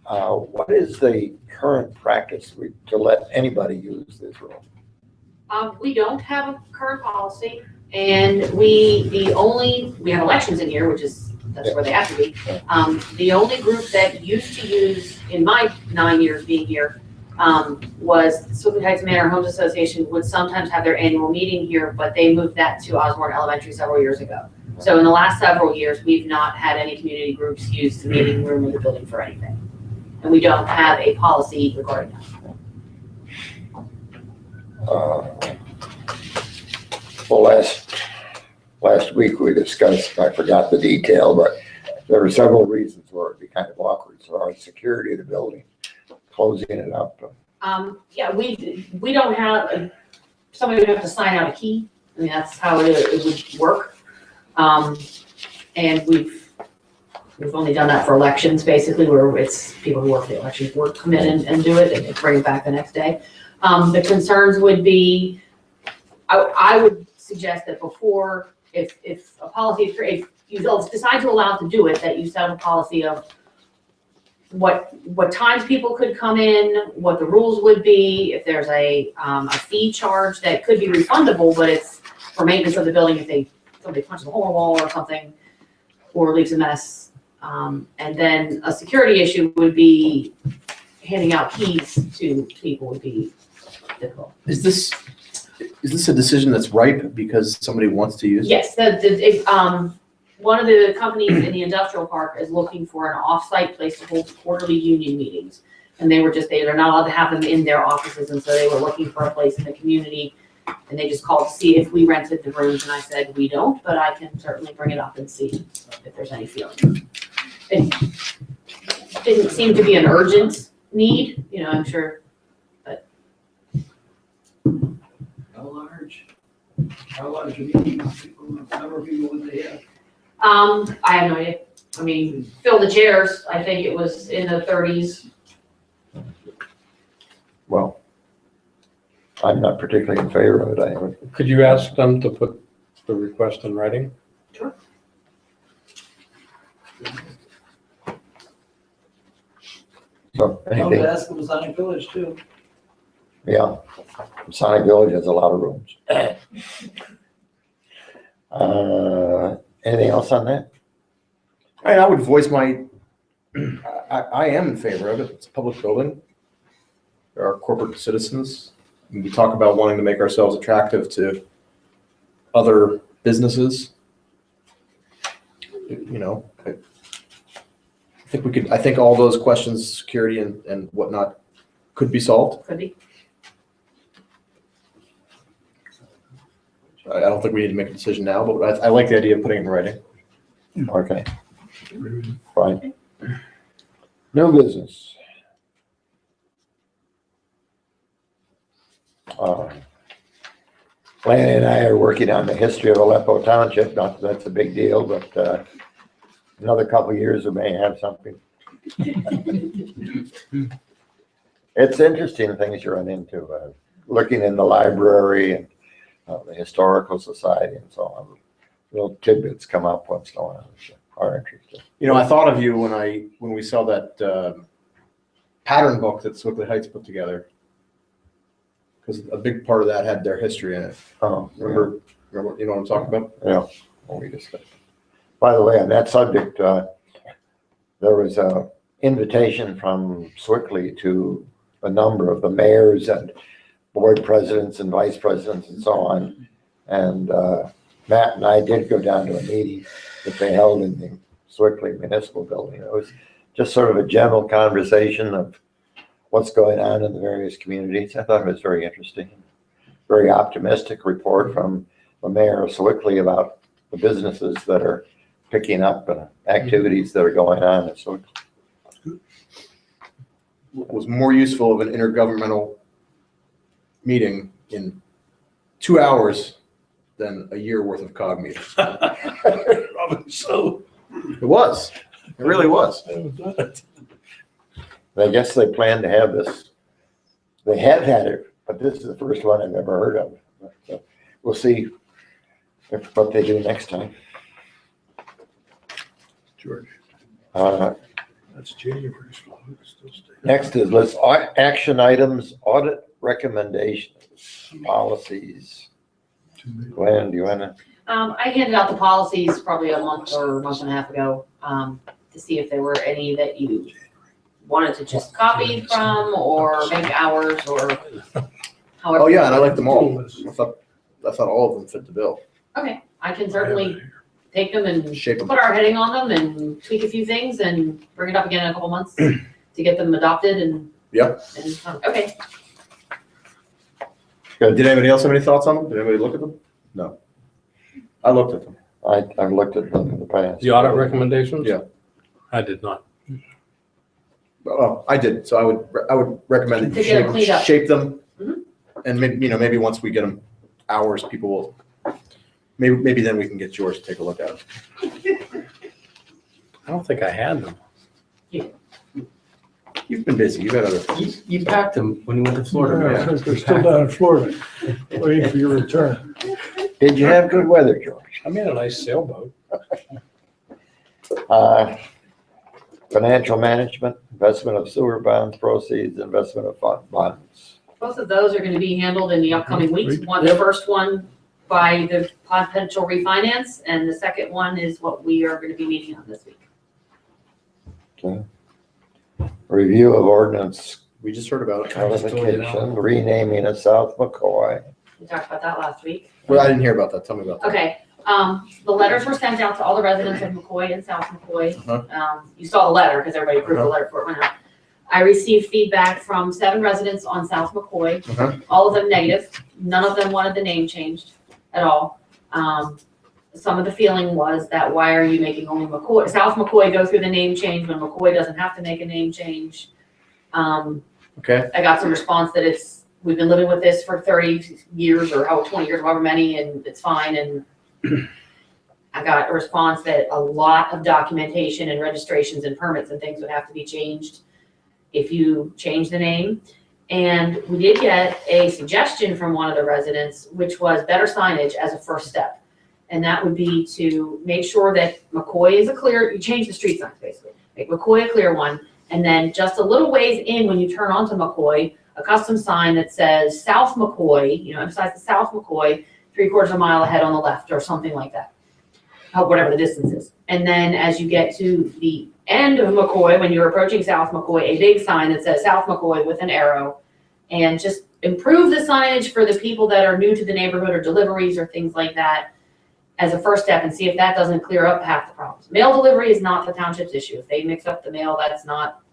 What is the current practice to let anybody use this room? We don't have a current policy, and we have elections in here, that's where they have to be. The only group that used to use, in my 9 years being here, was Sewickley Heights Manor Homes Association would sometimes have their annual meeting here, but they moved that to Osborne Elementary several years ago. So in the last several years, we've not had any community groups use the meeting room of the building for anything. And we don't have a policy regarding that. Well, last week we discussed, I forgot the detail, but there were several reasons where it'd be kind of awkward. So our security of the building, closing it up. Yeah, we don't have, somebody would have to sign out a key. I mean, that's how it would work. And we've only done that for elections, basically, where it's people who work the elections would come in and do it and bring it back the next day. The concerns would be, I would suggest that before, if a policy is created, if you decide to allow to do it, that you set a policy of what times people could come in, what the rules would be, if there's a fee charge that could be refundable, but it's for maintenance of the building if somebody punches a hole in the wall or something, or leaves a mess. And then a security issue would be handing out keys to people would be difficult. Is this a decision that's ripe because somebody wants to use it? Yes, one of the companies in the industrial park is looking for an off-site place to hold quarterly union meetings. And they're not allowed to have them in their offices, and so they were looking for a place in the community. And they just called to see if we rented the rooms, and I said, we don't, but I can certainly bring it up and see if there's any feeling. It didn't seem to be an urgent need, I'm sure, but. How large a meeting, number of people would they have? I have no idea. I mean, fill the chairs, I think it was in the 30s. Well, I'm not particularly in favor of it. Could you ask them to put the request in writing? Sure. So anything, Ask them Sonic Village too. yeah, Sonic Village has a lot of rooms. Anything else on that? I would voice my, I am in favor of it. It's a public building. There are corporate citizens. We talk about wanting to make ourselves attractive to other businesses. I think all those questions, security and whatnot, could be solved. Could be. I don't think we need to make a decision now, but I like the idea of putting it in writing. Okay. Fine. New business. Lanny and I are working on the history of Aleppo Township. Not that that's a big deal, but another couple of years we may have something. It's interesting things you run into. Looking in the library and the historical society and so on. Little tidbits come up once in a while, which are interesting. I thought of you when we saw that pattern book that Sewickley Heights put together, because a big part of that had their history in it. Oh, Remember, you know what I'm talking about? yeah. Well, we discussed. By the way, on that subject, there was a invitation from Sewickley to a number of the mayors and board presidents and vice presidents and so on. And Matt and I did go down to a meeting that they held in the Sewickley Municipal Building. It was just sort of a general conversation of what's going on in the various communities. I thought it was very interesting. Very optimistic report from the mayor of Sewickley about the businesses that are picking up and activities that are going on in Sewickley. Was more useful of an intergovernmental meeting in 2 hours than a year worth of COG meetings. Probably so. It was. It really was. I guess they plan to have this. They have had it, but this is the first one I've ever heard of. So we'll see what they do next time. George. That's January's flow. It's still staying. Next is action items, audit recommendations, policies. Glenn, do you wanna? I handed out the policies probably a month or month and a half ago, to see if there were any that you wanted to just copy from or make ours or however. Oh, yeah, and I like them all. I thought all of them fit the bill. Okay, I can certainly take them and Shape them. put our heading on them and tweak a few things and bring it up again in a couple months to get them adopted and. Yep. Okay, Did anybody else have any thoughts on them? Did anybody look at them? No. I looked at them. I've looked at them in the past. The audit recommendations? Yeah. I did not. Oh, I did. So I would recommend that To get them cleaned you up. shape them. Mhm. And maybe once we get them ours, people will, maybe then we can get yours to take a look at them. I don't think I had them. You've been busy. You've had other things. You packed them when you went to Florida. Yeah, because they're still down in Florida, waiting for your return. Did you have good weather, George? I made a nice sailboat. Financial management, investment of sewer bonds proceeds, investment of funds. both of those are gonna be handled in the upcoming weeks. The first one by the potential refinance, and the second one is what we are gonna be meeting on this week. Review of ordinance We just heard about it. codification, renaming of South McCoy. We talked about that last week. Well, I didn't hear about that. Tell me about that. Okay, the letters were sent out to all the residents of McCoy and South McCoy. Uh-huh. You saw the letter, because everybody approved the letter before it went out. I received feedback from 7 residents on South McCoy, Uh-huh. all of them negative. None of them wanted the name changed at all. Some of the feeling was that why are you making only McCoy, South McCoy go through the name change when McCoy doesn't have to make a name change? Okay. I got some response that we've been living with this for 30 years or 20 years, however many, and it's fine. And I got a response that a lot of documentation and registrations and permits and things would have to be changed if you change the name. And we did get a suggestion from one of the residents, which was better signage as a first step. And that would be to make sure that McCoy is you change the street signs basically. Make McCoy a clear one. And then just a little ways in when you turn onto McCoy, a custom sign that says South McCoy, emphasize the South McCoy, 3/4 of a mile ahead on the left or something like that. Whatever the distance is. And then as you get to the end of McCoy, when you're approaching South McCoy, a big sign that says South McCoy with an arrow. And just improve the signage for the people that are new to the neighborhood or deliveries or things like that as a first step, and see if that doesn't clear up half the problems. Mail delivery is not the township's issue. If they mix up the mail, that's not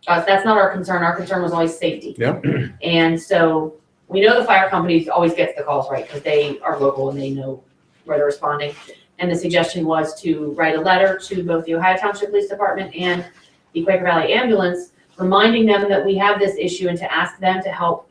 our concern. Our concern was always safety. Yeah. And so we know the fire companies always gets the calls, right? Because they are local and they know where they're responding. And the suggestion was to write a letter to both the Ohio Township Police Department and the Quaker Valley Ambulance, reminding them that we have this issue and to ask them to help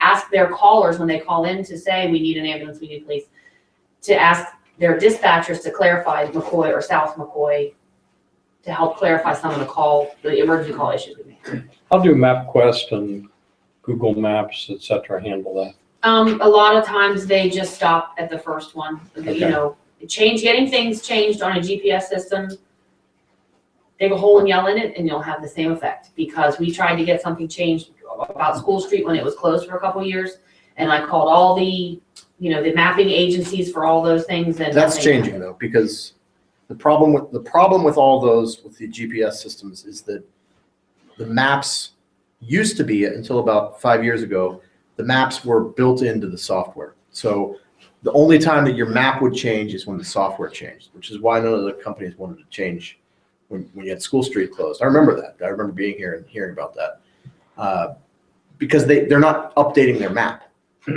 ask their callers when they call in to say, we need an ambulance, we need police, to ask their dispatchers to clarify McCoy or South McCoy to help clarify some of the emergency call issues we make. I'll do MapQuest and Google Maps, et cetera, handle that. A lot of times they just stop at the first one, getting things changed on a GPS system. Dig a hole and yell in it and you'll have the same effect, because we tried to get something changed about School Street when it was closed for a couple of years. And I called all the mapping agencies for all those things, and That's nothing changing though, because the problem with all those with the GPS systems is that the maps used to be, until about 5 years ago, the maps were built into the software. So the only time that your map would change is when the software changed, which is why none of the companies wanted to change when you had School Street closed. I remember that. I remember being here and hearing about that. Because they're not updating their map.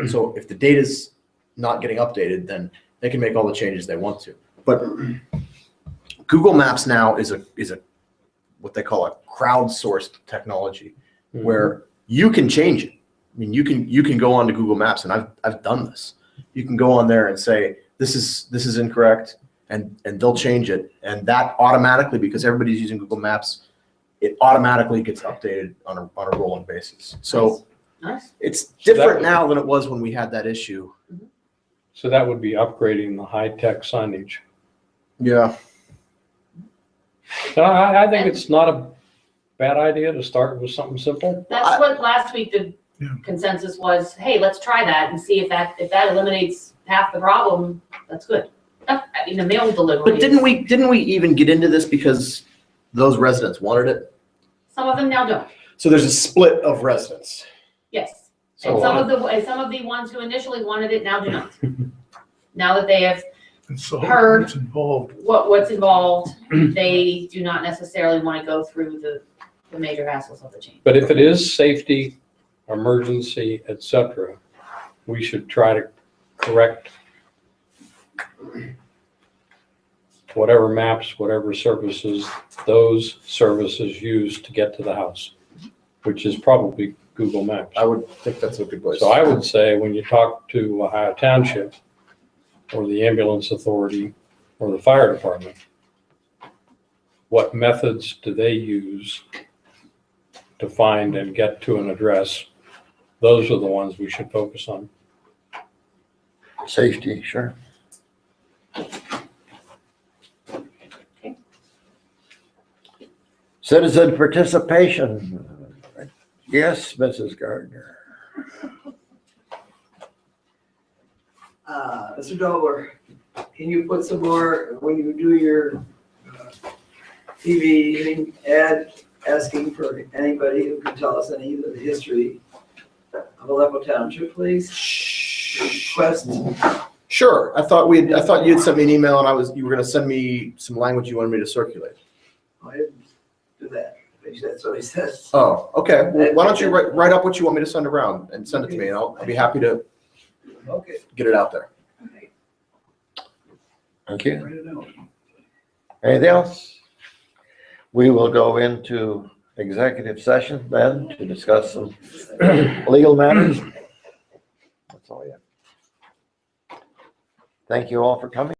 So if the data's not getting updated, then they can make all the changes they want to. But Google Maps now is a what they call a crowdsourced technology, where you can change it. I mean, you can go onto Google Maps, and I've done this. You can go on there and say this is incorrect, and they'll change it, and that automatically, because everybody's using Google Maps, it automatically gets updated on a rolling basis. So Nice. it's different now than it was when we had that issue. So that would be upgrading the high-tech signage. Yeah. So I think it's not a bad idea to start with something simple. That's what last week the Yeah. consensus was, hey, let's try that and see if that eliminates half the problem, that's good. I mean, the mail delivery. But didn't we even get into this because those residents wanted it? Some of them now don't, So there's a split of residents. yes. So And some of the ones who initially wanted it now do not. Now that they have And so Heard. it's involved. what's involved, they do not necessarily want to go through the major hassles of the change. But if it is safety, emergency, et cetera, we should try to correct whatever maps, whatever services, those services use to get to the house, which is probably Google Maps. I would think that's a good place. So I would say when you talk to Ohio Township or the ambulance authority or the fire department, what methods do they use to find and get to an address? Those are the ones we should focus on. Safety, sure. Citizen participation. Yes, Mrs. Gardner. Mr. Dover, can you put some more, when you do your TV ad, asking for anybody who can tell us any of the history of Aleppo Township, please? Request. Sure. I thought you had sent me an email and you were gonna send me some language you wanted me to circulate. I didn't do that. That's what he says. Oh, okay. Well, why don't you write up what you want me to send around and send it to me, and I'll be happy to Okay. get it out there. Thank you. Write it down. Anything else? We will go into executive session then to discuss some legal matters. That's all I have. Thank you all for coming.